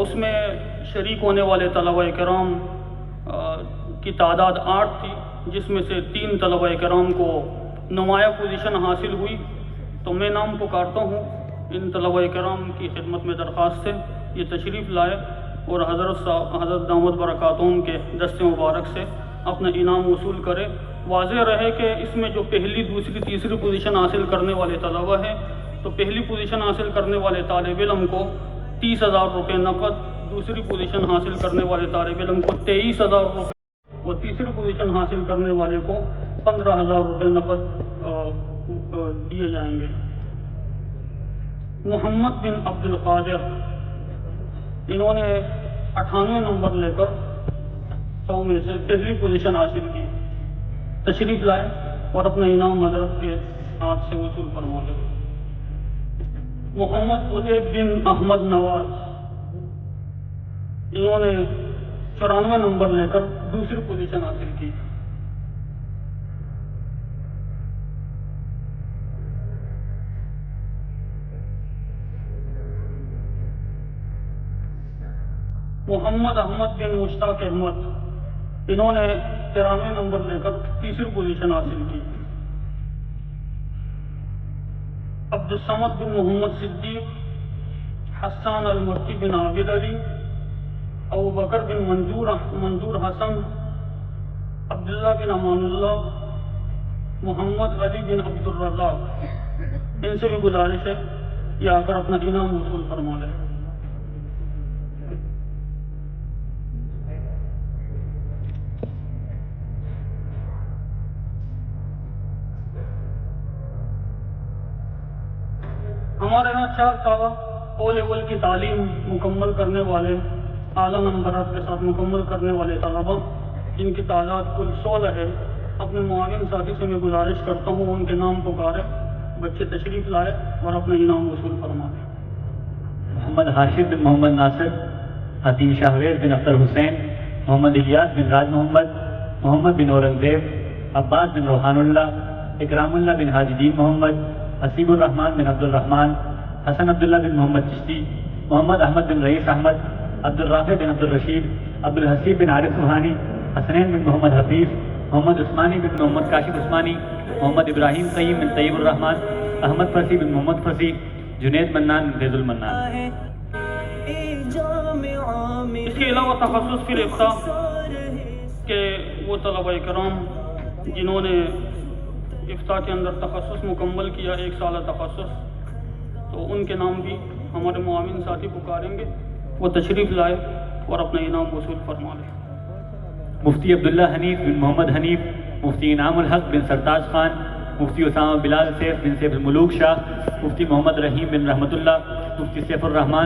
اس میں شریک ہونے والے طلبہ کرام کی تعداد 8 تھی، جس میں سے 3 طلبہ کرام کو نمایاں پوزیشن حاصل ہوئی۔ تو میں نام پکارتا ہوں ان طلبہ کرام کی خدمت میں درخواست سے یہ تشریف لائے اور حضرت دامت برکاتہم کے دست مبارک سے اپنا انعام وصول کرے۔ واضح رہے کہ اس میں جو پہلی، دوسری، تیسری پوزیشن حاصل کرنے والے طلبہ ہیں، تو پہلی پوزیشن حاصل کرنے والے طالب علم کو 30,000 روپے نقد، دوسری پوزیشن حاصل کرنے والے طالب علم کو 23,000 روپے اور تیسری پوزیشن حاصل کرنے والے کو 15,000 روپے نقد دیے جائیں گے۔ محمد بن عبد القادر، انہوں نے 98 نمبر لے کر 100 میں سے پہلی پوزیشن حاصل کی۔ تشریف لائے اور اپنا انعام حضرت کے ہاتھ سے وصول فرما لے۔ محمد عزیب بن احمد نواز، انہوں نے 94 نمبر لے کر دوسری پوزیشن حاصل کی۔ محمد احمد بن مشتاق احمد، انہوں نے 93 نمبر لے کر تیسری پوزیشن حاصل کی۔ عبد الصمد بن محمد صدیق، حسان المکی بن عابد علی، ابو بکر بن منظور حسن، عبداللہ بن امان اللہ، محمد علی بن عبد الرزاق، ان سے بھی گزارش ہے یہ آ کر اپنا انعام وصول فرما لیں۔ ہمارے یہاں 4 سالہ او لیول کی تعلیم مکمل کرنے والے، اعلیٰ نمبرات کے ساتھ مکمل کرنے والے طلبہ، جن کی تعداد کل 16 ہے، اپنے معاون ساتھی سے میں گزارش کرتا ہوں ان کے نام پکارے، بچے تشریف لائے اور اپنا انعام وصول فرمائے۔ محمد حاشد بن محمد ناصر، حتیم شاہویز بن اختر حسین، محمد الیاس بن راج محمد، محمد بن اورنگزیب، عباس بن روحان اللہ، اکرام اللہ بن حاجی دین محمد، حسیب الرحمان بن عبد الرحمان، حسن عبداللہ بن محمد چشتی، محمد احمد بن رئیس احمد، عبد الرافع بن عبد الرشید، عبد الحسیب بن عارف سبحانی، حسنین بن محمد حفیظ، محمد عثمانی بن محمد کاشف عثمانی، محمد ابراہیم قیم بن طیب الرحمان، احمد فرسی بن محمد فرسی، جنید منان بن فیض المنان۔ اس کے علاوہ تخصص فی الافتا کے وہ طلبہ کرام جنہوں نے افتاء کے اندر تخصص مکمل کیا، 1 سالہ تخصص، تو ان کے نام بھی ہمارے معاون ساتھی پکاریں گے، وہ تشریف لائے اور اپنا انعام وصول فرما لیں۔ مفتی عبداللہ حنیف بن محمد حنیف، مفتی انعام الحق بن سرتاج خان، مفتی اسامہ بلال سیف بن سیف الملوک شاہ، مفتی محمد رحیم بن رحمت اللہ، مفتی سیف الرحمان